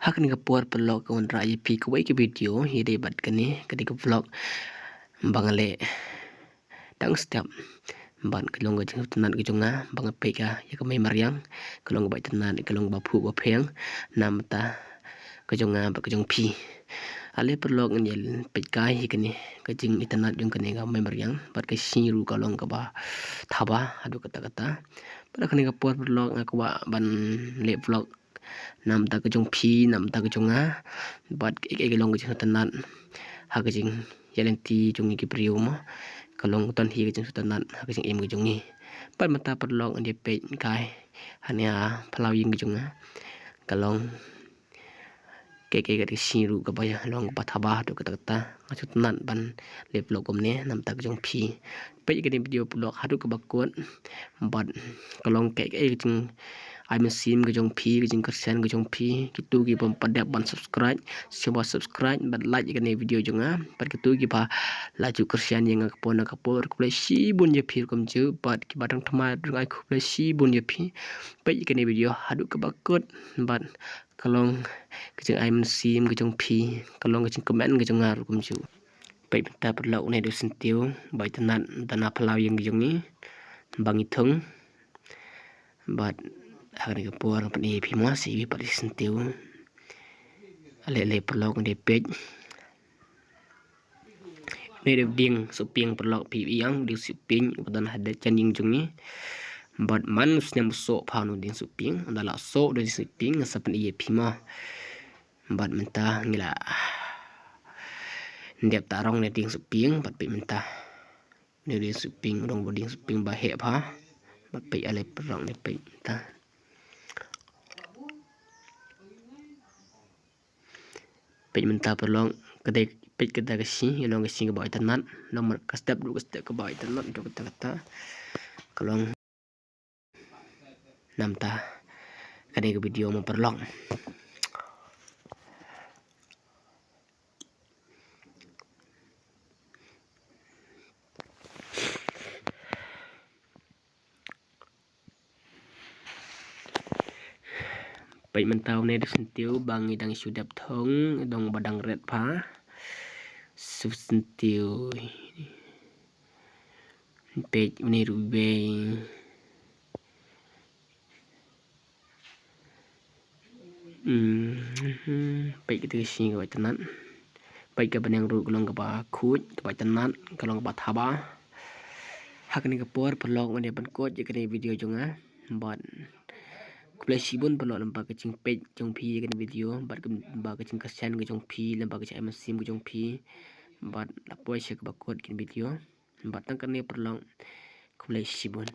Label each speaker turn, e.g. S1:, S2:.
S1: hak ni kapur pelok kawan raya pi kuai ke video hide bat kani ketika vlog bangale tang setiap ban kelong ke tenan ke jonga bang peka ya ke mai mariang kelong ba tenan kelong ba phu ba pheng nam ta ke jonga ba ke jong pi ale pelok ngel pekai hi kani ke jing internet jong kani ga mai mariang bat ke siru kalong ka ba thaba adu kata pada kani kapur pelok ngakwa ban le vlog nam ta ke jong phi nam ta ke jonga bat ke long ke tenan ha ke jing yalenti jong ki priu mo kalong ton hi ke jing tenan ha ke jing em ke jong ni pat mata perlong ande pe kai hanya phalau yin ke jonga kalong ke siru ke baya long pa thaba to kata ngachu tenan ban le vlog komne nam ta ke jong phi pe ke video vlog hadu ke bakut bat kalong ke jing I'm sim ke jong phi ke jing kersen ke jong phi kitu ki pom padap ban subscribe coba subscribe ban like ke ni video jonga pat kitu ki ba laju kersen yang ke pon ke por ke si bun je phi kom je pat ki batang thama ai khu si bun je phi pe ke ni video hadu ke bakut ban kalong ke jing I'm sim ke jong phi kalong ke jing comment ke jong ngar kom ju pe ta perlo ne do sentiu bai tenan dana phalau yang ke jong ni bangi thung bat hari kapur pani phimwa si pari sentiu ale perlok de pej ne de ding suping perlok pi yang di suping badan hade chaning jungi bat man snem so phanu ding suping andala so de suping sapan ie phima bat menta ngila ndep tarong ne ding suping bat pi menta ne de suping rong boding suping ba he pha bat pi ale perlok ne pi ta pej menta perlong kedai pej kedai kesi long kesi ke bawah tenan nomor step dulu step ke bawah tenan do kata kalong namta kedai ke video memperlong pej mentau ne sentiu bangi dang sudap thong dong badang red pha sentiu pej ni rube pej ke si ke tenan pej ke benang ru kalong ke ba khuj ke ba tenan kalong ba thaba hak ni ke por pelok ne ban ko je ke video jonga bat Flashibun perlu lembaga kecing page jong pi ke video bat lembaga kecing kasian ke jong pi lembaga kecing sim ke jong pi bat lapoi se ke bakut ke video bat tang ke ni perlu Flashibun